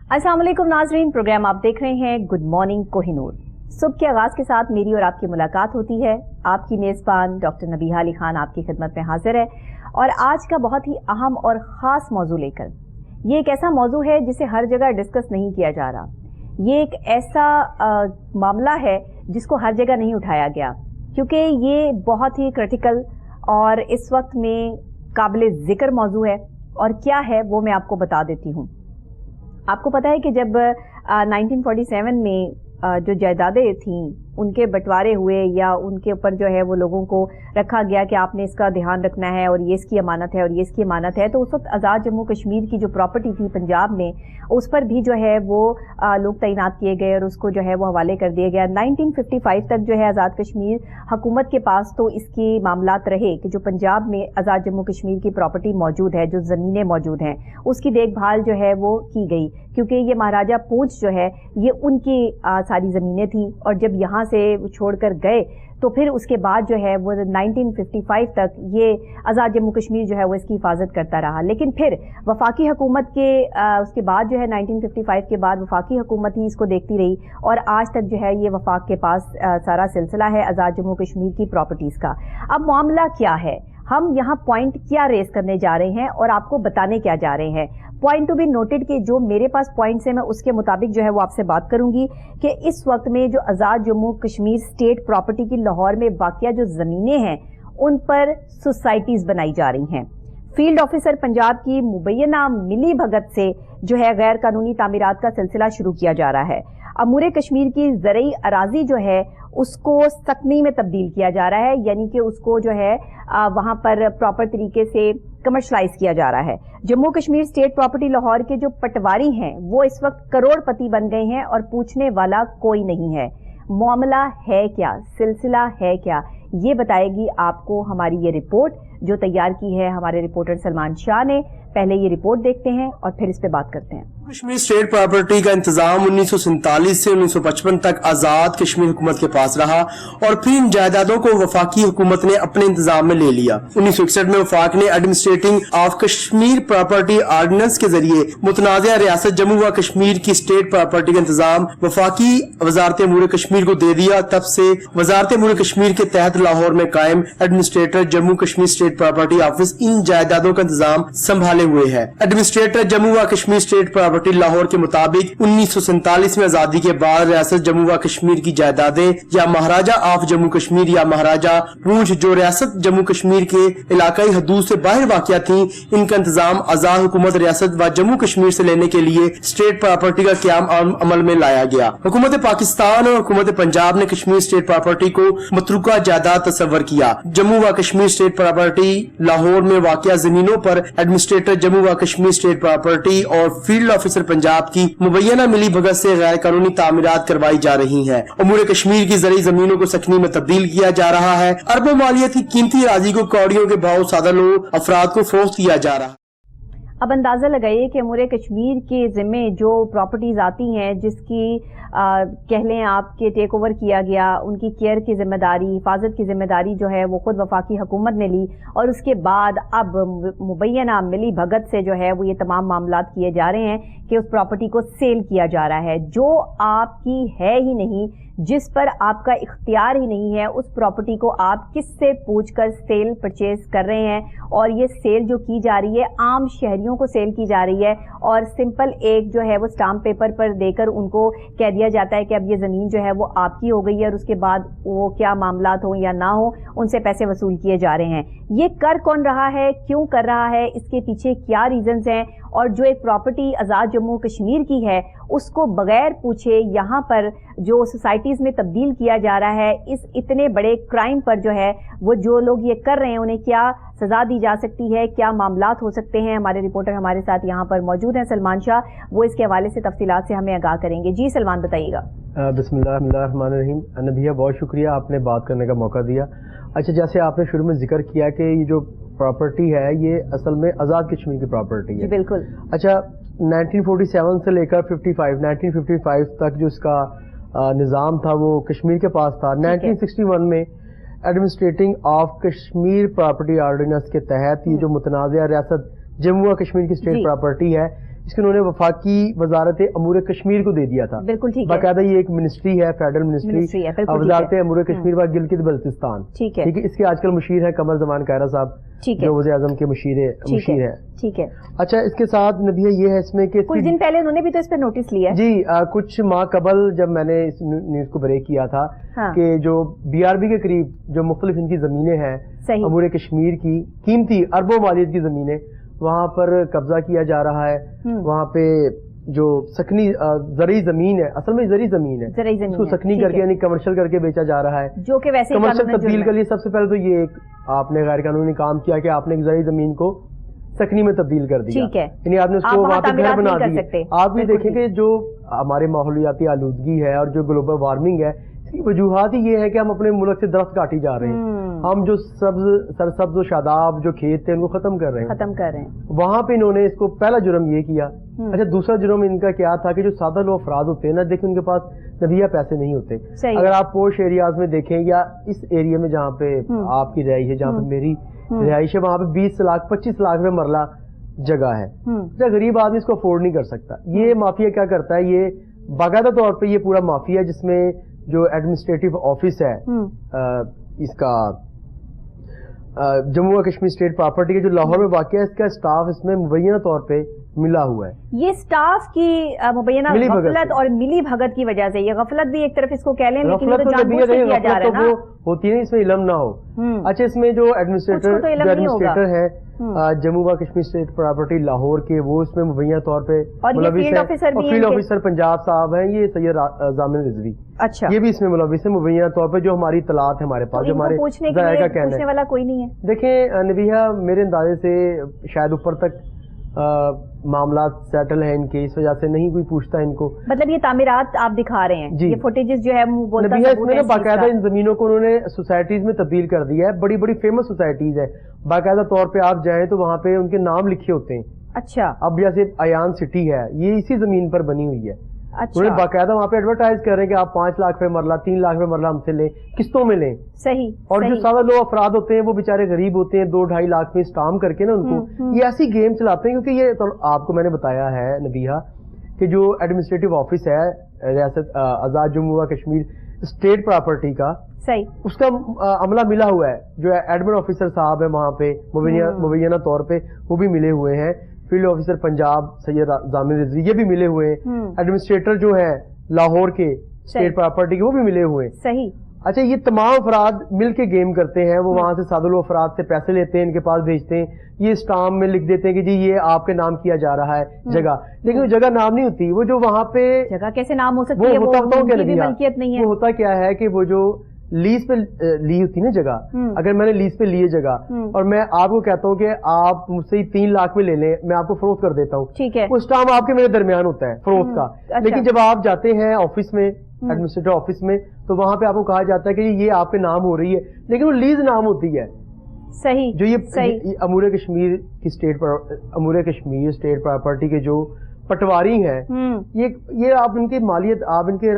अस्सलाम वालेकुम नाजरीन, प्रोग्राम आप देख रहे हैं गुड मॉर्निंग कोहिनूर। सुबह के आगाज के साथ मेरी और आपकी मुलाकात होती है। आपकी मेजबान डॉक्टर नबीहा अली खान आपकी खिदमत में हाजिर है और आज का बहुत ही अहम और ख़ास मौजू लेकर। ये एक ऐसा मौजू है जिसे हर जगह डिस्कस नहीं किया जा रहा। ये एक ऐसा मामला है जिसको हर जगह नहीं उठाया गया, क्योंकि ये बहुत ही क्रिटिकल और इस वक्त में काबिल ज़िक्र मौजू है। और क्या है वो मैं आपको बता देती हूँ। आपको पता है कि जब 1947 में जो जायदादें थीं उनके बंटवारे हुए या उनके ऊपर जो है वो लोगों को रखा गया कि आपने इसका ध्यान रखना है और ये इसकी अमानत है और ये इसकी अमानत है, तो उस वक्त आज़ाद जम्मू कश्मीर की जो प्रॉपर्टी थी पंजाब में, उस पर भी जो है वो लोग तैनात किए गए और उसको जो है वो हवाले कर दिया गया। 1955 तक जो है आज़ाद कश्मीर हुकूमत के पास तो इसकी मामलात रहे कि जो पंजाब में आज़ाद जम्मू कश्मीर की प्रॉपर्टी मौजूद है, जो ज़मीनें मौजूद हैं, उसकी देखभाल जो है वो की गई, क्योंकि ये महाराजा पूंछ जो है ये उनकी सारी ज़मीनें थी। और जब यहाँ से छोड़कर गए तो फिर उसके बाद जो है वो 1955 तक ये आज़ाद जम्मू कश्मीर जो है वो इसकी हिफाजत करता रहा। लेकिन फिर वफाकी हुकूमत के उसके बाद जो है 1955 के बाद वफाकी हुकूमत ही इसको देखती रही और आज तक जो है ये वफाक के पास सारा सिलसिला है आज़ाद जम्मू कश्मीर की प्रॉपर्टीज़ का। अब मामला क्या है, हम यहाँ पॉइंट क्या रेस करने जा रहे हैं और आपको बताने क्या जा रहे हैं। पॉइंट टू बी नोटेड कि जो मेरे पास पॉइंट्स हैं मैं उसके मुताबिक जो है वो आपसे बात करूंगी कि इस वक्त में जो आज़ाद जम्मू कश्मीर स्टेट प्रॉपर्टी की लाहौर में वाक़िया जो ज़मीनें हैं उन पर सोसाइटीज़ बनाई जा रही हैं। फील्ड ऑफिसर पंजाब की मुबैना मिली भगत से जो है गैर कानूनी तामीरात का सिलसिला शुरू किया जा रहा है। अमूर कश्मीर की ज़रई अराजी जो है उसको सकनी में तब्दील किया जा रहा है, यानी कि उसको जो है वहाँ पर प्रॉपर तरीके से कमर्शलाइज किया जा रहा है। जम्मू कश्मीर स्टेट प्रॉपर्टी लाहौर के जो पटवारी हैं वो इस वक्त करोड़पति बन गए हैं और पूछने वाला कोई नहीं है। मामला है क्या, सिलसिला है क्या, ये बताएगी आपको हमारी ये रिपोर्ट जो तैयार की है हमारे रिपोर्टर सलमान शाह ने। पहले ये रिपोर्ट देखते हैं और फिर इस पे बात करते हैं। कश्मीर स्टेट प्रॉपर्टी का इंतजाम 1947 से 1955 तक आजाद कश्मीर हुकूमत के पास रहा और फिर इन जायदादों को वफाकी हुकूमत ने अपने इंतजाम में ले लिया। 1961 में वफाक ने administrating of Kashmir property ordinance के जरिए मुतनाज़ा रियासत जम्मू व कश्मीर की स्टेट प्रॉपर्टी का इंतजाम वफाकी वजारत अमूर कश्मीर को दे दिया। तब से वजारत अमूर कश्मीर के तहत लाहौर में कायम administrator Jammu Kashmir state property office इन जायदादों का इंतजाम संभाले हुए है। एडमिनिस्ट्रेटर जम्मू व कश्मीर स्टेट प्रॉपर्टी लाहौर के मुताबिक 1947 में आजादी के बाद रियासत जम्मू व कश्मीर की जायदादें या महाराजा ऑफ जम्मू कश्मीर या महाराजा पूंछ जो रियासत जम्मू कश्मीर के इलाकाई हदूद से बाहर वाक़िया थी, इनका इंतजाम आजाद हुकूमत रियासत व जम्मू कश्मीर से लेने के लिए स्टेट प्रॉपर्टी का क़याम अमल में लाया गया। हुकूमत पाकिस्तान और हुकूमत पंजाब ने कश्मीर स्टेट प्रॉपर्टी को मतरूका जायदाद तस्वर किया। जम्मू व कश्मीर स्टेट प्रॉपर्टी लाहौर में वाक़िया जमीनों पर एडमिनिस्ट्रेटर जम्मू व कश्मीर स्टेट प्रॉपर्टी और फील्ड ऑफिसर पंजाब की मुबैना मिली भगत से गैर कानूनी तामीरात करवाई जा रही हैं। अमूर कश्मीर की ज़रई जमीनों को सकनी में तब्दील किया जा रहा है। अरबों मालियत की कीमती अराज़ी को कौड़ियों के भाव सादा लोग अफराद को फरोख्त किया जा रहा है। अब अंदाज़ा लगाइए कि अमूर कश्मीर के ज़िम्मे जो प्रॉपर्टीज़ आती हैं, जिसकी कह लें आपके टेक ओवर किया गया, उनकी केयर की जिम्मेदारी, हिफाजत की जिम्मेदारी जो है वो खुद वफाकी हुकूमत ने ली और उसके बाद अब मुबैना मिली भगत से जो है वो ये तमाम मामलात किए जा रहे हैं कि उस प्रॉपर्टी को सेल किया जा रहा है जो आपकी है ही नहीं, जिस पर आपका इख्तियार ही नहीं है। उस प्रॉपर्टी को आप किससे पूछकर सेल परचेज कर रहे हैं और ये सेल जो की जा रही है आम शहरियों को सेल की जा रही है और सिंपल एक जो है वो स्टाम्प पेपर पर देकर उनको कह दिया जाता है कि अब ये ज़मीन जो है वो आपकी हो गई है और उसके बाद वो क्या मामलात हो या ना हो उनसे पैसे वसूल किए जा रहे हैं। ये कर कौन रहा है, क्यों कर रहा है, इसके पीछे क्या रीजंस हैं और जो एक प्रॉपर्टी आज़ाद जम्मू कश्मीर की है उसको बगैर पूछे यहाँ पर जो सोसाइटीज़ में तब्दील किया जा रहा है, इस इतने बड़े क्राइम पर जो है वो जो लोग ये कर रहे हैं उन्हें क्या सज़ा दी जा सकती है, क्या मामलात हो सकते हैं। हमारे रिपोर्टर हमारे साथ यहाँ पर मौजूद हैं सलमान शाह, वो इसके हवाले से तफसीलात से हमें आगाह करेंगे। जी सलमान, बताइएगा। बिस्मिल्लाहिर्रहमानिर्रहीम। नबिया, बहुत शुक्रिया, आपने बात करने का मौका दिया। अच्छा, जैसे आपने शुरू में जिक्र किया कि ये जो प्रॉपर्टी है ये असल में आज़ाद कश्मीर की प्रॉपर्टी है। बिल्कुल। अच्छा, 1947 से लेकर 1955 तक जो इसका निज़ाम था वो कश्मीर के पास था। 1961 में administrating of Kashmir property ordinance के तहत ये जो मुतनाज़ा रियासत जम्मू और कश्मीर की स्टेट प्रॉपर्टी है, इसको उन्होंने वफाकी वजारत अमूर कश्मीर को दे दिया था। बिल्कुल ठीक है। बाकायदा ये एक मिनिस्ट्री है, फेडरल मिनिस्ट्री है, बिल्कुल वजारत अमूर कश्मीर व गिलगित बल्तिस्तान। ठीक है। इसके आजकल मुशीर है कमर जमान कायरा साहब, ठीक है, जो वज़ीर आज़म के मुशीर है। ठीक है। अच्छा, इसके साथ नबिया ये है इसमें कि कुछ दिन पहले उन्होंने भी तो इस पर नोटिस लिया है जी, कुछ माह कबल जब मैंने इस न्यूज को ब्रेक किया था कि जो BRB के करीब जो मुख्तलिफ इनकी जमीनें हैं अमूर कश्मीर की कीमती अरबों मालियत की जमीनें, वहाँ पर कब्जा किया जा रहा है। वहाँ पे जो सकनी जरी जमीन है, असल में जरी जमीन है, उसको सकनी करके यानी कमर्शियल करके बेचा जा रहा है, जो कि वैसे कमर्शियल तब्दील के लिए सबसे पहले तो ये एक आपने गैर कानूनी काम किया कि आपने एक जरी जमीन को सकनी में तब्दील कर दिया, ठीक है, यानी आपने उसको वहाँ पे घर बना दिया। आप भी देखेंगे जो हमारे माहौलियाती आलूदगी है और जो ग्लोबल वार्मिंग है, इसकी वजूहात ही ये है कि हम अपने मुल्क से दरख्त काटी जा रहे हैं, हम जो सरसब्ज और शादाब जो खेत थे उनको खत्म कर रहे हैं। वहां पे इन्होंने इसको पहला जुर्म ये किया। अच्छा, दूसरा जुर्म इनका क्या था कि जो सादा लोग अफराद होते हैं ना, देखिए उनके पास नबिया पैसे नहीं होते। अगर आप पोश एरियाज में देखें या इस एरिया में जहाँ पे आपकी रिहाइश है, जहाँ पे मेरी रिहाइश है, वहाँ पे 20 लाख 25 लाख में मरला जगह है। तो गरीब आदमी इसको अफोर्ड नहीं कर सकता। ये माफिया क्या करता है, ये बाकायदा तौर पर ये पूरा माफिया जिसमें जो एडमिनिस्ट्रेटिव ऑफिस है इसका जम्मू कश्मीर स्टेट प्रॉपर्टी के जो लाहौर में वाक़या है, इसका स्टाफ इसमें मुबैना तौर पे मिला हुआ है। ये स्टाफ की मुबैना गफलत और मिली भगत की वजह से, ये गफलत भी एक तरफ इसको कह लें, लेकिन तो जानबूझ के किया जा रहा है ना, होती है इसमें इल्म ना हो। अच्छा, इसमें जो एडमिनिस्ट्रेटर है जम्मू व कश्मीर स्टेट प्रॉपर्टी लाहौर के, वो इसमें मुबैना तौर पे फील्ड ऑफिसर पंजाब साहब हैं, ये सैयद जामिल रिजवी। अच्छा, ये भी इसमें मुलविस है मुबैना तौर पे, जो हमारी तलात है हमारे पास, जो हमारे पूछने वाला कोई नहीं है। देखें नबिया, मेरे अंदाजे से शायद ऊपर तक मामला सेटल है इनके, इस वजह से नहीं कोई पूछता इनको। मतलब ये तामीरात आप दिखा रहे हैं, ये फुटेजेस जो है इसमें बाकायदा इन जमीनों को उन्होंने सोसाइटीज में तब्दील कर दिया है। बड़ी बड़ी फेमस सोसाइटीज है, बाकायदा तौर पे आप जाएं तो वहाँ पे उनके नाम लिखे होते हैं। अच्छा, अब जैसे अयान सिटी है, ये इसी जमीन पर बनी हुई है। अच्छा, उन्हें बाकायदा वहाँ पे एडवर्टाइज कर रहे हैं कि आप 5 लाख पे मरला, 3 लाख पे मरला हमसे लें, किस्तों में लें। सही। और जो सादा लोग अफराद होते हैं वो बेचारे गरीब होते हैं, 2-2.5 लाख में स्टाम करके ना उनको ये ऐसी गेम चलाते हैं। क्योंकि ये तो आपको मैंने बताया है नबिया कि जो एडमिनिस्ट्रेटिव ऑफिस है रियासत आजाद जम्मू व कश्मीर स्टेट प्रॉपर्टी का, सही, उसका अमला मिला हुआ है। जो एडमिन ऑफिसर साहब है वहाँ पे मुबैना तौर पे वो भी मिले हुए हैं। फील्ड ऑफिसर पंजाब सैयद जामिल रिजवी ये भी मिले हुए हैं। एडमिनिस्ट्रेटर जो है लाहौर के स्टेट प्रॉपर्टी के, वो भी मिले हुए हैं। सही। अच्छा, ये तमाम अफराद मिल के गेम करते हैं। वो वहां से सादुल अफराद से पैसे लेते हैं, इनके पास भेजते हैं, ये स्टाम्प में लिख देते हैं कि जी ये आपके नाम किया जा रहा है जगह, लेकिन वो जगह नाम नहीं होती। वो जो वहां पे जगह कैसे नाम हो सकती है, वो मलकियत नहीं है। वो होता क्या है कि वो जो लीज पे ली होती ना जगह, अगर मैंने लीज पे ली है जगह और मैं आपको कहता हूँ कि आप मुझसे 3 लाख में ले लें, मैं आपको फरोख्त कर देता हूँ, ठीक है, वो स्टाम्प आपके मेरे दरमियान होता है फरोख्त का। अच्छा। लेकिन जब आप जाते हैं ऑफिस में, एडमिनिस्ट्रेटिव ऑफिस में, तो वहां पे आपको कहा जाता है कि ये आपके नाम हो रही है, लेकिन वो लीज नाम होती है। सही। जो ये अमूर कश्मीर की अमूर कश्मीर स्टेट प्रॉपर्टी के जो पटवारी हैं, ये आप इनके मालियत, आप इनके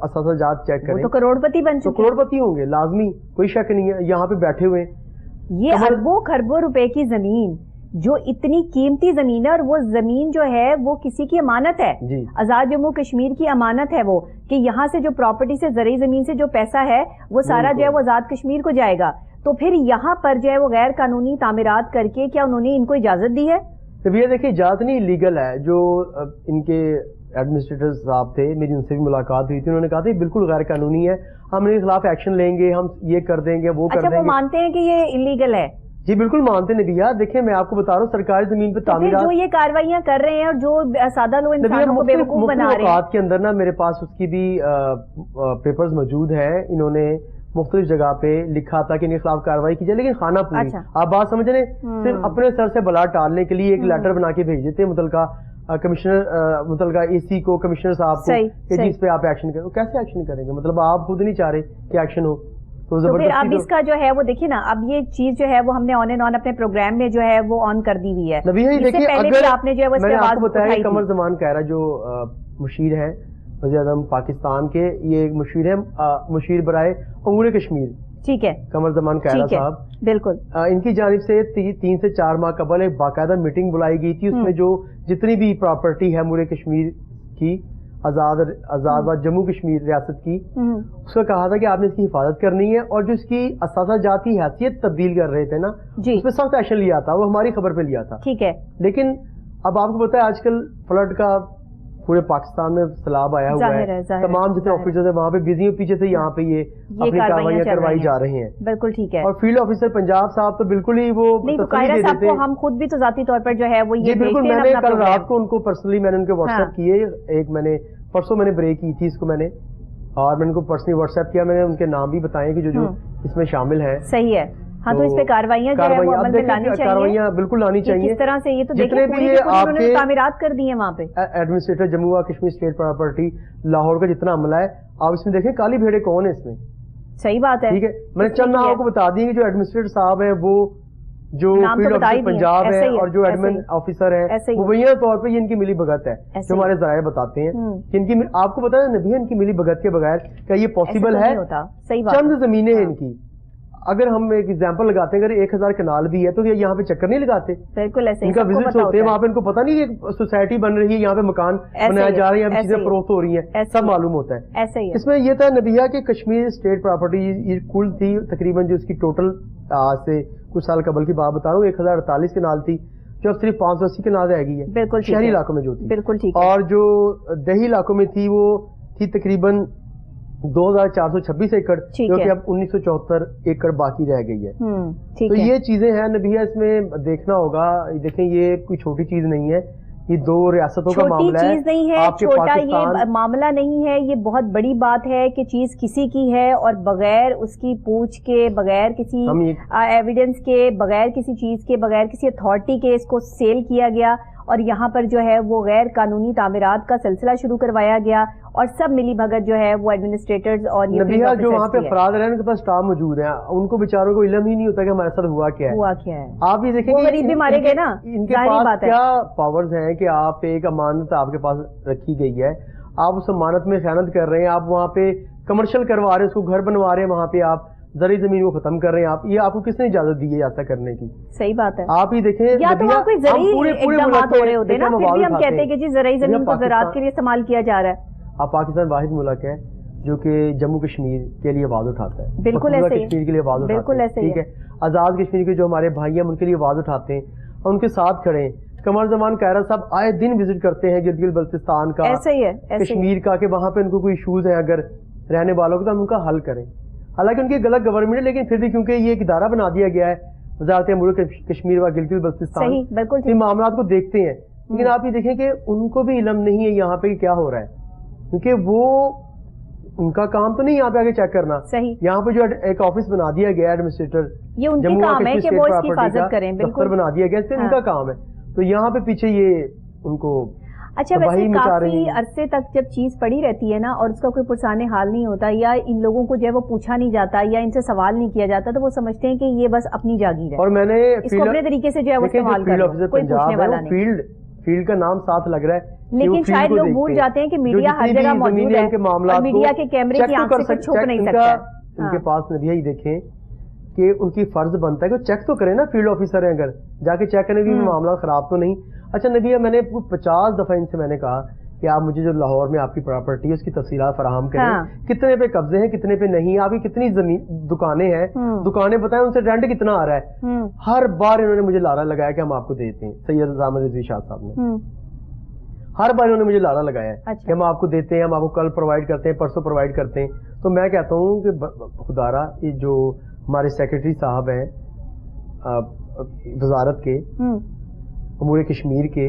असाजात चेक करें, तो करोड़पति बन चुके, तो करोड़पति होंगे लाजमी, कोई शक नहीं है। यहाँ पे बैठे हुए ये अरबों खरबों रुपए की जमीन, जो इतनी कीमती जमीन है, और वो जमीन जो है वो किसी की अमानत है, आजाद जम्मू कश्मीर की अमानत है, वो कि यहाँ से जो प्रॉपर्टी से ज़रूरी जमीन से जो पैसा है वो सारा जो है वो आजाद कश्मीर को जाएगा। तो फिर यहाँ पर जो है वो गैर कानूनी तामीरात करके क्या उन्होंने इनको इजाजत दी है? तो भैया देखिए, इजाजत नहीं, लीगल है। जो इनके एडमिनिस्ट्रेटर साहब थे, मेरी उनसे भी मुलाकात हुई थी, उन्होंने कहा था बिल्कुल गैर कानूनी है, हम इनके खिलाफ एक्शन लेंगे, हम ये कर देंगे, वो कर देंगे। वो मानते हैं कि ये इलीगल है? जी बिल्कुल मानते हैं भैया। देखिए मैं आपको बता रहा हूँ, सरकारी जमीन पे तामीरात, जो ये कार्रवाइयां कर रहे हैं और जो सादा लोग इंसानों को बेवकूफ बना रहे हैं, के अंदर ना मेरे पास उसकी भी पेपर्स मौजूद है। इन्होंने मुख्तलिफ जगह पे लिखा था कि इनके खिलाफ कार्रवाई की जाए, लेकिन खाना पूरी। अच्छा। आप बात समझ रहे, सिर्फ अपने सर से बला टालने के लिए एक लेटर बना के भेज देते हैं मुतलका कमिश्नर, मुतलका एसी को, कमिश्नर साहब को, कि जिस पे आप एक्शन करें। कैसे एक्शन करेंगे? मतलब आप खुद नहीं चाह रहे कि एक्शन हो, तो फिर अब इसका जो है वो देखिए ना, अब ये चीज जो है वो हमने ऑन एंड ऑन अपने प्रोग्राम में जो है वो ऑन कर दी हुई है। देखिए, अगर आपने जो है वो मैंने आपको बताया कमर जमान कायरा जो मुशीर है वज़ीर आज़म पाकिस्तान के, ये मुशीर है मुशीर बराए अमूर कश्मीर, ठीक है, कमर जमान कायरा साहब, बिल्कुल इनकी जानिब से 3 से 4 माह कबल एक बाकायदा मीटिंग बुलाई गई थी। उसमें जो जितनी भी प्रॉपर्टी है मुरे कश्मीर की, आजाद जम्मू कश्मीर रियासत की, उसका कहा था कि आपने इसकी हिफाजत करनी है, और जो इसकी असासा जाती हैसियत तब्दील कर रहे थे ना, उसमें सख्त एक्शन लिया था, वो हमारी खबर पे लिया था। ठीक है, लेकिन अब आपको पता है आजकल फ्लड का पूरे पाकिस्तान में सैलाब आया हुआ है, तमाम जितने ऑफिसर्स है वहाँ पे बिजी, पीछे से यहाँ पे ये अपनी कार्रवाइयाँ करवाई जा रही हैं। बिल्कुल ठीक है। और फील्ड ऑफिसर पंजाब साहब तो बिल्कुल ही वो तसल्ली दे देते हैं। हम खुद भी तो जाती तौर पर जो है वो ये बिल्कुल, मैंने कल रात को उनको पर्सनली मैंने उनके व्हाट्सएप किए, एक मैंने परसों मैंने ब्रेक की थी इसको मैंने, और मैंने उनको पर्सनली व्हाट्सएप किया, मैंने उनके नाम भी बताए कि जो इसमें शामिल है। सही है, हाँ, तो इस पे कार्रवाइयाँ जो है वो अमल में लानी चाहिए, कार्रवाइयाँ बिल्कुल लानी चाहिए। किस तरह से ये तो जितने भी ये आपके तामीरात कर दी है वहाँ पे एडमिनिस्ट्रेटर जम्मू व कश्मीर स्टेट प्रॉपर्टी लाहौर का जितना अमला है, आप इसमें देखें काली भेड़े कौन है इसमें। सही बात है, ठीक है, मैंने चंद नाम आपको बता दी कि जो एडमिनिस्ट्रेटर साहब है वो जो फील्ड ऑफिसर पंजाब है और जो एडमिन ऑफिसर है वो मुबैना तौर पे ये इनकी मिली भगत है, जो हमारे जराये बताते हैं कि इनकी, आपको पता है नबी, इनकी मिली भगत के बगैर क्या ये पॉसिबल है? चंद जमीनें हैं इनकी, अगर हम एक एग्जांपल लगाते हैं, अगर 1000 कनाल भी है तो ये यहाँ पे चक्कर नहीं लगाते। बिल्कुल ऐसे इनका विजिट होते हैं वहाँ पे, इनको पता नहीं कि सोसाइटी बन रही है, यहाँ पे मकान बनाया जा रहे हैं, यहाँ पे चीजें फरोख्त हो रही हैं, सब मालूम होता है। ऐसे ही इसमें ये था नबिया कि कश्मीर स्टेट प्रॉपर्टी ये कुल थी तकरीबन, जो इसकी टोटल आज से कुछ साल कबल की बात बता रहा हूँ, 1048 कनाल थी, जो अब सिर्फ 580 कनाल रह गई है। बिल्कुल शहरी इलाकों में जो थी, बिल्कुल ठीक। और जो दही इलाकों में थी वो थी तकरीबन 2426 एकड़, जो कि अब 1974 एकड़ बाकी रह गई है। तो ये चीजें हैं नबिया, इसमें देखना होगा। देखें, ये कोई छोटी चीज नहीं है, ये 2 रियासतों का मामला है, चीज नहीं है, छोटा ये मामला नहीं है, ये बहुत बड़ी बात है कि चीज किसी की है और बगैर उसकी पूछ के, बगैर किसी एविडेंस के, बगैर किसी चीज के, बगैर किसी अथॉरिटी के इसको सेल किया गया, और यहाँ पर जो है वो गैर कानूनी तामीरात का सिलसिला शुरू करवाया गया, और सब मिली भगत जो है वो एडमिनिस्ट्रेटर्स और ये जो वहाँ पे अफराद रहे हैं उनके पास स्टाफ मौजूद है, उनको बेचारों को इल्म ही नहीं होता कि हमारे साथ हुआ क्या है। आप ये देखेंगे गरीब भी मारे गए ना, इनके पास क्या पावर्स हैं कि आप एक अमानत आपके पास रखी गई है, आप उस अमानत में खयानत कर रहे हैं, आप वहाँ पे कमर्शियल करवा रहे हैं, उसको घर बनवा रहे हैं, वहाँ पे आप जरी जमीन को खत्म कर रहे हैं, आप ये आपको किसने इजाजत दी है ऐसा करने की? सही बात है। आप ही देखें, या तो वहाँ कोई जरी इक़दामात हो रहे होते हैं ना, फिर भी हम कहते हैं कि जी जरी जमीन को ज़राअत के लिए इस्तेमाल किया जा रहा है। आप पाकिस्तान वाहिद मुल्क है जो कि जम्मू कश्मीर के लिए आवाज उठाता है, बिल्कुल ऐसे ही, कश्मीर के लिए आवाज उठाता है, ठीक है, आजाद कश्मीर के जो हमारे भाई हैं उनके लिए आवाज उठाते हैं और उनके साथ खड़े हैं। कमर जमान कायरा साहब आए दिन विजिट करते हैं गिलगित बल्तिस्तान का, ऐसे ही है, कश्मीर का, कि वहाँ पे उनको कोई इशूज है अगर रहने वालों को तो हम उनका हल करें। हालांकि उनकी गलत गवर्नमेंट है, लेकिन फिर भी क्योंकि ये एक इदारा बना दिया गया है वज़ारत अमूर कश्मीर व गिलगित बल्तिस्तान, इन मामलों को देखते हैं। लेकिन आप ये देखें कि उनको भी इल्म नहीं है यहाँ पे क्या हो रहा है, क्योंकि वो उनका काम तो नहीं यहाँ पे आगे चेक करना। सही, यहाँ पे जो एक ऑफिस बना दिया गया एडमिनिस्ट्रेटर, ये उनकी काम है कि वो इसकी हिफाजत करें, बिल्कुल बना दिया गया, इससे उनका काम है। तो यहाँ पे पीछे ये उनको अच्छा, वैसे काफी अरसे तक जब चीज पड़ी रहती है ना और उसका कोई पुरसाने हाल नहीं होता, या इन लोगों को जो है वो पूछा नहीं जाता या इनसे सवाल नहीं किया जाता, तो वो समझते हैं कि ये बस अपनी जागीर है और मैंने इसको अपने तरीके से जो है वो इस्तेमाल कर, कोई पूछने वाला नहीं। फील्ड का नाम साथ लग रहा है, लेकिन शायद लोग भूल जाते हैं कि मीडिया हर जगह मौजूद है और मीडिया के कैमरे की आंख से छुप नहीं सकता। उनके पास नबिया ही देखें कि उनकी फर्ज बनता है कि चेक तो करें ना, फील्ड ऑफिसर है, अगर जाके चेक करने भी मामला खराब तो नहीं। अच्छा नबिया, मैंने 50 दफा इनसे मैंने कहा कि आप मुझे जो लाहौर में आपकी प्रॉपर्टी है उसकी तफसीलात फराहम करें, कितने पे कब्जे हैं, कितने पे नहीं, आपकी कितनी जमीन दुकानें हैं, दुकानें बताएं, उनसे रेंट कितना आ रहा है। हर बार इन्होंने मुझे लारा लगाया कि हम आपको देते हैं, सैयद जामिर रिजवी शाह साहब ने हर बार इन्होंने मुझे लारा लगाया है कि हम आपको देते हैं, हम आपको कल प्रोवाइड करते हैं, परसों प्रोवाइड करते हैं। तो मैं कहता हूँ कि खुदारा ये जो हमारे सेक्रेटरी साहब हैं वजारत के अमूर कश्मीर के,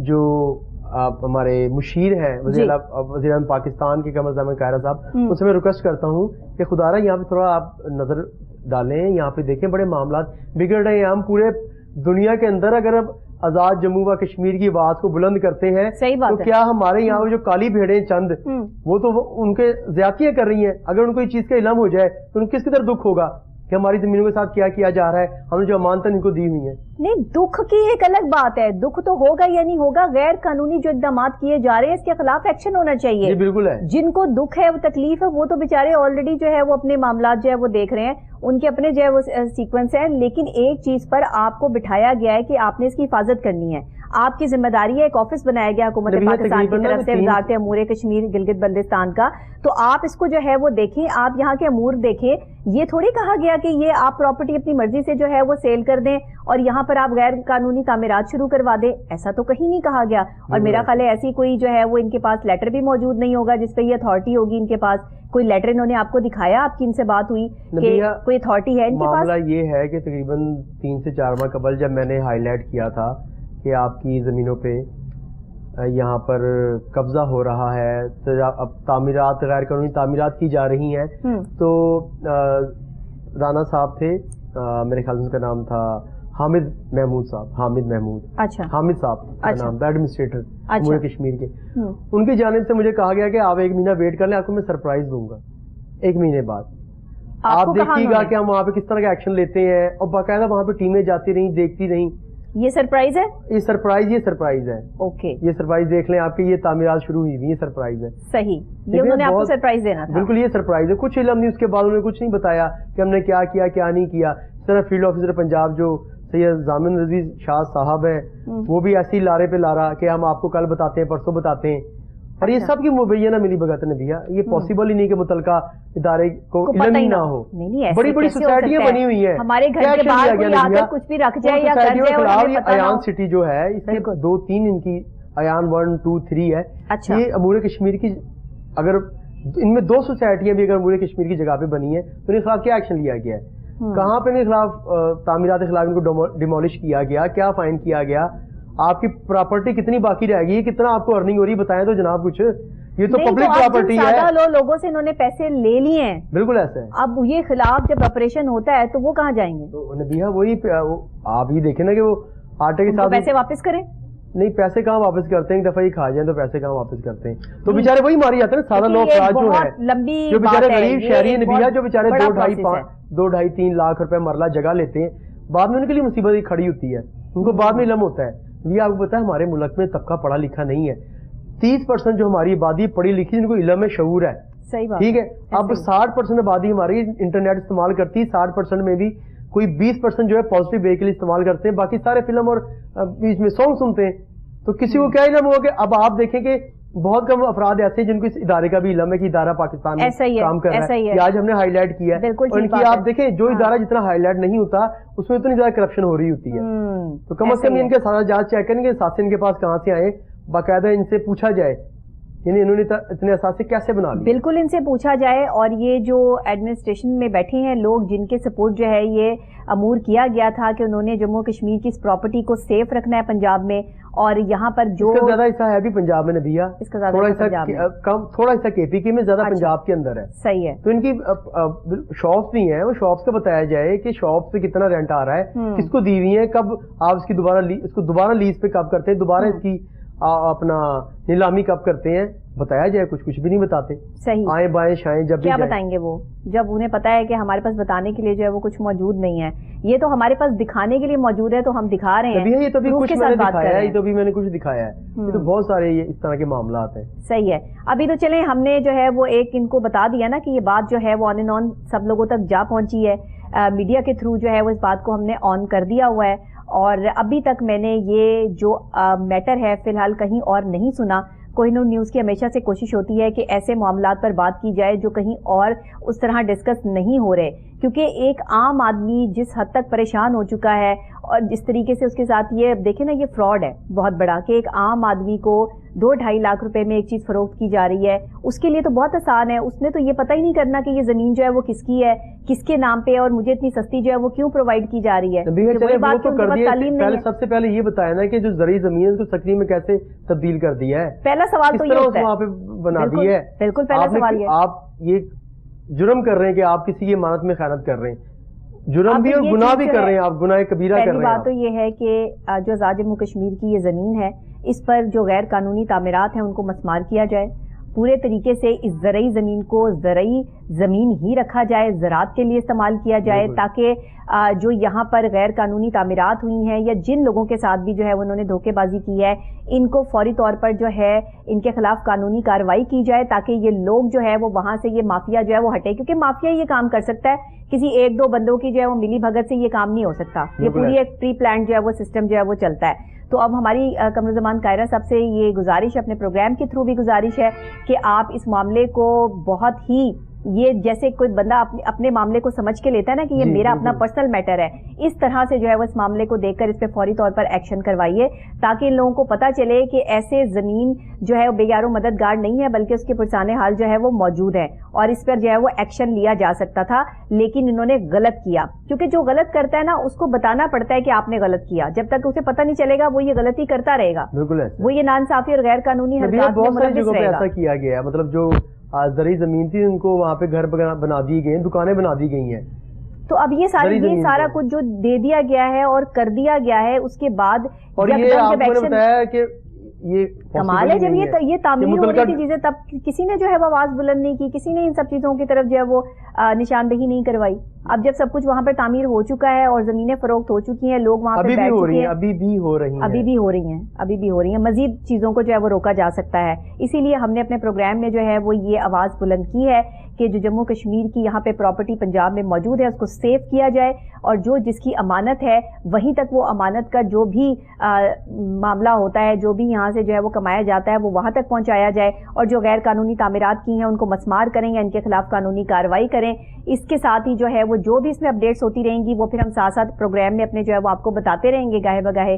जो आप हमारे मुशीर हैं वज़ीर पाकिस्तान के कमर जमान कायरा साहब, उनसे मैं रिक्वेस्ट करता हूँ कि खुदारा यहाँ पे थोड़ा आप नजर डालें, यहाँ पे देखें, बड़े मामला बिगड़ रहे हैं। हम पूरे दुनिया के अंदर अगर अब आजाद जम्मू व कश्मीर की आवाज को बुलंद करते हैं तो क्या हमारे यहाँ पे जो काली भेड़ें चंद वो तो उनके ज्यादतियां कर रही हैं, अगर उनको इस चीज का इल्म हो जाए तो उनको किसकी तरफ दुख होगा کہ ہماری زمینوں کے ساتھ کیا کیا جا رہا ہے, ہم نے جو امانتیں ان کو دی ہوئی ہیں. نہیں, دکھ کی ایک الگ بات ہے, دکھ تو ہوگا یا نہیں ہوگا, غیر قانونی جو اقدامات کیے جا رہے ہیں اس کے خلاف ایکشن ہونا چاہیے. بالکل ہے. جن کو دکھ ہے, وہ تکلیف ہے, وہ تو بیچارے آلریڈی جو ہے وہ اپنے معاملات جو ہے وہ دیکھ رہے ہیں, ان کے اپنے جو ہے وہ سیکوینس ہے. لیکن ایک چیز پر آپ کو بٹھایا گیا ہے کہ آپ نے اس کی حفاظت کرنی ہے, آپ کی ذمہ داری ہے. ایک آفس بنایا گیا حکومت پاکستان کی طرف سے وزارت امور کشمیر گلگت بلتستان کا, تو آپ اس کو جو ہے وہ دیکھیں, آپ یہاں کے امور دیکھیں. یہ تھوڑی کہا گیا کہ یہ آپ پراپرٹی اپنی مرضی سے جو ہے وہ سیل کر دیں اور یہاں پر آپ غیر قانونی تعمیرات شروع کروا دیں, ایسا تو کہیں نہیں کہا گیا. اور میرا خیال ہے ایسی کوئی جو ہے وہ ان کے پاس لیٹر بھی موجود نہیں ہوگا جس پہ یہ اتھارٹی ہوگی. ان کے پاس کوئی لیٹر انہوں نے آپ کو دکھایا, آپ کی ان سے بات ہوئی کہ کوئی اتھارٹی ہے ان کے پاس؟ معاملہ یہ ہے کہ تقریباً 3 سے 4 ماہ قبل جب میں نے ہائی لائٹ کیا تھا کہ آپ کی زمینوں پہ یہاں پر قبضہ ہو رہا ہے, اب تعمیرات غیر قانونی تعمیرات کی جا رہی ہیں, تو رانا صاحب تھے, میرے خیال ان کا نام تھا حامد محمود صاحب, اچھا, حامد صاحب کا نام تھا, ایڈمنسٹریٹر امور کشمیر کے. ان کی جانب سے مجھے کہا گیا کہ آپ 1 مہینہ ویٹ کر لیں, آپ کو میں سرپرائز دوں گا 1 مہینے بعد. آپ دیکھیے گا کہ ہم وہاں پہ کس طرح کا ایکشن لیتے ہیں, اور باقاعدہ وہاں پہ ٹیمیں جاتی رہیں, دیکھتی رہیں. یہ سرپرائز ہے, یہ سرپرائز ہے. اوکے, یہ سرپرائز دیکھ لیں آپ کی, یہ تعمیرات شروع ہوئی ہوئی, یہ سرپرائز ہے. صحیح, یہ انہوں نے آپ کو سرپرائز دینا تھا. بالکل, یہ سرپرائز ہے. کچھ علم نہیں, اس کے بعد انہوں نے کچھ نہیں بتایا کہ ہم نے کیا کیا کیا نہیں کیا. اس طرح فیلڈ آفیسر پنجاب جو سید ضامن رضوی شاہ صاحب ہیں, وہ بھی ایسی لارے پہ لارا کہ ہم آپ کو کل بتاتے ہیں, پرسوں بتاتے ہیں. اور یہ سب کی مبینہ ملی بھگت نبیہ, یہ پاسبل ہی نہیں کہ متعلقہ ادارے کو علم ہی نہ ہو. بڑی بڑی سوسائٹیاں بنی ہوئی ہیں, ہمارے گھر کے باہر کوئی آ کر کچھ بھی رکھ جائے یا کر جائے, اور ہمیں پتہ نہ ہو. ایان سٹی جو ہے, اس کے 2-3 ان کی ایان 1, 2, 3 ہے. یہ امور کشمیر کی, اگر ان میں 2 سوسائٹیاں بھی اگر امور کشمیر کی جگہ پہ بنی ہیں تو ان کے خلاف کیا ایکشن لیا گیا ہے؟ کہاں پہ ان کے خلاف تعمیرات کے خلاف ان کو ڈیمولش کیا گیا, کیا فائن کیا گیا, آپ کی پراپرٹی کتنی باقی رہ گئی, کتنا آپ کو ارننگ ہو رہی ہے, بتائیں تو جناب کچھ. یہ تو پبلک پراپرٹی ہے. لوگوں سے انہوں نے پیسے لے لیے ہیں. بالکل ایسا ہے. اب یہ خلاف جب آپریشن ہوتا ہے تو وہ کہاں جائیں گے؟ نبیہ وہی آپ یہ دیکھیں نا کہ وہ آٹے کے ساتھ پیسے واپس کریں. نہیں, پیسے کہاں واپس کرتے ہیں, ایک دفعہ ہی کھا جائیں تو پیسے کہاں واپس کرتے ہیں, تو بےچارے وہی ماری جاتے ہیں. سادہ لوگ افراد جو ہے, جو بےچارے غریب شہری ہیں نبیہ, جو بےچارے 2-2.5-3 لاکھ روپے مرلہ جگہ لیتے ہیں, بعد میں ان کے لیے مصیبت کھڑی ہوتی ہے, ان کو بعد میں علم ہوتا ہے. یہ آپ کو پتا ہے ہمارے ملک میں طبقہ پڑھا لکھا نہیں ہے. 30% جو ہماری آبادی پڑھی لکھی, جن کو علم میں شعور ہے, ٹھیک ہے. اب 60% آبادی ہماری انٹرنیٹ استعمال کرتی ہے, 60% میں بھی کوئی 20% جو ہے پازیٹیو وے کے لیے استعمال کرتے ہیں, باقی سارے فلم اور بیچ میں سانگ سنتے ہیں. تو کسی کو کیا علم ہوگا کہ اب آپ دیکھیں کہ بہت کم افراد ایسے ہیں جن کو اس ادارے کا بھی علم ہے کہ ادارہ پاکستان میں کام کر رہا ہے, کہ آج ہم نے ہائی لائٹ کیا ہے. اور ان کی آپ دیکھیں جو ادارہ جتنا ہائی لائٹ نہیں ہوتا اس میں اتنی زیادہ کرپشن ہو رہی ہوتی ہے. تو کم از کم ان کے سارا جانچ چیک کریں گے ساتھ ان کے پاس کہاں سے آئے, باقاعدہ ان سے پوچھا جائے یعنی انہوں نے اتنے اثاثے کیسے بنا لیے. بالکل ان سے پوچھا جائے. اور یہ جو ایڈمنسٹریشن میں بیٹھے ہیں لوگ جن کے سپورٹ جو ہے یہ امور کیا گیا تھا کہ انہوں نے جموں کشمیر کی اس پراپرٹی کو سیف رکھنا ہے پنجاب میں, اور یہاں پر جو زیادہ حصہ ہے بھی پنجاب میں نبیہ, اس کا تھوڑا حصہ کے پی کے میں, زیادہ پنجاب کے اندر ہے. صحیح ہے. تو ان کی شاپس نہیں ہے, وہ شاپس کا بتایا جائے کہ شاپ سے کتنا رینٹ آ رہا ہے, کس کو دی ہوئی ہے, کب آپ اس کی دوبارہ لیز پہ کب کرتے ہیں, دوبارہ اس کی اپنا نیلامی کب کرتے ہیں, بتایا جائے. کچھ بھی نہیں بتاتے. صحیح. آئیں بائیں شائیں جب کیا بتائیں گے وہ, جب انہیں پتا ہے کہ ہمارے پاس بتانے کے لیے جو ہے وہ کچھ موجود نہیں ہے. یہ تو ہمارے پاس دکھانے کے لیے موجود ہے تو ہم دکھا رہے ہیں. یہ تو بھی کچھ میں نے دکھایا ہے, یہ تو بھی میں نے کچھ دکھایا ہے. یہ تو بہت سارے اس طرح کے معاملات ہیں. صحیح ہے. ابھی تو چلیں ہم نے جو ہے وہ ایک ان کو بتا دیا نا کہ یہ بات جو ہے وہ آن اینڈ آن سب لوگوں تک جا پہنچی ہے, میڈیا کے تھرو جو ہے وہ اس بات کو ہم نے آن کر دیا ہوا ہے. اور ابھی تک میں نے یہ جو میٹر ہے فی الحال کہیں اور نہیں سنا. کوہ نور نیوز کی ہمیشہ سے کوشش ہوتی ہے کہ ایسے معاملات پر بات کی جائے جو کہیں اور اس طرح ڈسکس نہیں ہو رہے, کیونکہ ایک عام آدمی جس حد تک پریشان ہو چکا ہے اور جس طریقے سے اس کے ساتھ یہ دیکھیں نا, یہ فراڈ ہے بہت بڑا کہ ایک عام آدمی کو 2-2.5 لاکھ روپے میں ایک چیز فروخت کی جا رہی ہے. اس کے لیے تو بہت آسان ہے, اس نے تو یہ پتہ ہی نہیں کرنا کہ یہ زمین جو ہے وہ کس کی ہے, کس کے نام پہ, اور مجھے اتنی سستی جو ہے وہ کیوں پرووائڈ کی جا رہی ہے. سب سے پہلے یہ بتایا نا کہ جو زرعی زمین ہے اس کو سکری میں کیسے تبدیل کر دیا ہے. پہلا سوال تو یہ ہوتا ہے, وہاں پہ بنا دی ہے. بالکل پہلا سوال یہ, آپ یہ جرم کر رہے ہیں کہ آپ کسی کی امانت میں خیانت کر رہے ہیں, جرم بھی اور گناہ بھی کر رہے ہیں, آپ گناہ کبیرہ کر رہے ہیں. پہلی بات تو یہ ہے کہ جو آزاد جموں کشمیر کی یہ زمین ہے اس پر جو غیر قانونی تعمیرات ہیں ان کو مسمار کیا جائے. पूरे तरीके से इस ज़रई ज़मीन को ज़रई ज़मीन ही रखा जाए, ज़राअत के लिए इस्तेमाल किया जाए, ताकि जो यहाँ पर गैर कानूनी तामीरात हुई हैं या जिन लोगों के साथ भी जो है उन्होंने धोखेबाजी की है, इनको फौरी तौर पर जो है इनके खिलाफ कानूनी कार्रवाई की जाए, ताकि ये लोग जो है वो वहाँ से ये माफिया जो है वो हटे, क्योंकि माफिया ये काम कर सकता है, किसी एक दो बंदों की जो है वो मिली भगत से ये काम नहीं हो सकता। ये पूरी एक प्री प्लान जो है वो सिस्टम जो है वो चलता है। तो अब हमारी कमरुज़्ज़मान कायरा साहब से ये गुजारिश, अपने प्रोग्राम के थ्रू भी गुजारिश है कि आप इस मामले को बहुत ही, ये जैसे कोई बंदा अपने मामले को समझ के लेता है ना कि ये मेरा अपना पर्सनल मैटर है, इस तरह से जो है वो इस मामले को देखकर इस पे फौरी तौर पर एक्शन करवाइए, ताकि इन लोगों को पता चले कि ऐसे जमीन जो है वो बेयारो मददगार नहीं है, बल्कि उसके पुरसाने हाल जो है वो मौजूद है और इस पर जो है वो एक्शन लिया जा सकता था, लेकिन इन्होंने गलत किया। क्योंकि जो गलत करता है ना उसको बताना पड़ता है कि आपने गलत किया, जब तक उसे पता नहीं चलेगा वो ये गलती करता रहेगा, वो ये नाइंसाफी और गैर कानूनी हरकत में मुलव्विस रहेगा। ऐसा किया गया है, मतलब जो ज़रई ज़मीन थी उनको वहाँ पे घर बना दिए गए हैं, दुकानें बना दी गई हैं। तो अब ये सारा कुछ जो दे दिया गया है और कर दिया गया है, उसके बाद और ये आपको बताया कि ये कमाल है, जब ये तामीर हो रही थी चीजें, तब किसी ने जो है वो आवाज बुलंद नहीं की, किसी ने इन सब चीजों की तरफ जो है वो निशानदेही नहीं करवाई। अब जब सब कुछ वहां पर तामीर हो चुका है और जमीनें फरोख्त हो चुकी हैं, लोग वहां पर बैठ चुके हैं, अभी भी हो रही हैं, मजीद चीजों को जो है वो रोका जा सकता है। इसीलिए हमने अपने प्रोग्राम में जो है वो ये आवाज बुलंद की है कि जो जम्मू कश्मीर की यहाँ पे प्रॉपर्टी पंजाब में मौजूद है उसको सेव किया जाए, और जो जिसकी अमानत है वहीं तक वो अमानत का जो भी मामला होता है, जो भी यहाँ से जो है वो कमाया जाता है, वो वहां तक पहुंचाया जाए, और जो गैर कानूनी तामीरात की हैं उनको मसमार करें या इनके खिलाफ कानूनी कार्रवाई करें। इसके साथ ही जो है वो जो भी इसमें अपडेट्स होती रहेंगी वो फिर हम साथ साथ प्रोग्राम में अपने जो है वो आपको बताते रहेंगे गाहे बगाहे।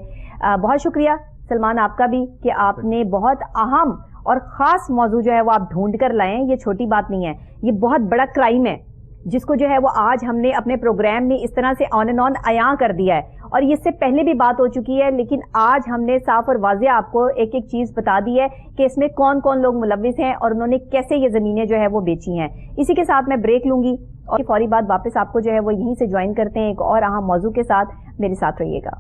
बहुत शुक्रिया सलमान आपका भी कि आपने बहुत अहम और खास मौजू जो है वो आप ढूंढ कर लाए हैं। ये छोटी बात नहीं है, ये बहुत बड़ा क्राइम है जिसको जो है वो आज हमने अपने प्रोग्राम में इस तरह से ऑन एंड ऑन अयां कर दिया है, और इससे पहले भी बात हो चुकी है, लेकिन आज हमने साफ और वाज़ेह आपको एक एक चीज बता दी है कि इसमें कौन कौन लोग मुलव्विस हैं और उन्होंने कैसे ये जमीनें जो है वो बेची हैं। इसी के साथ मैं ब्रेक लूंगी और फौरी बाद वापस आपको जो है वो यहीं से ज्वाइन करते हैं एक और अहम मौजू के साथ। मेरे साथ रहिएगा।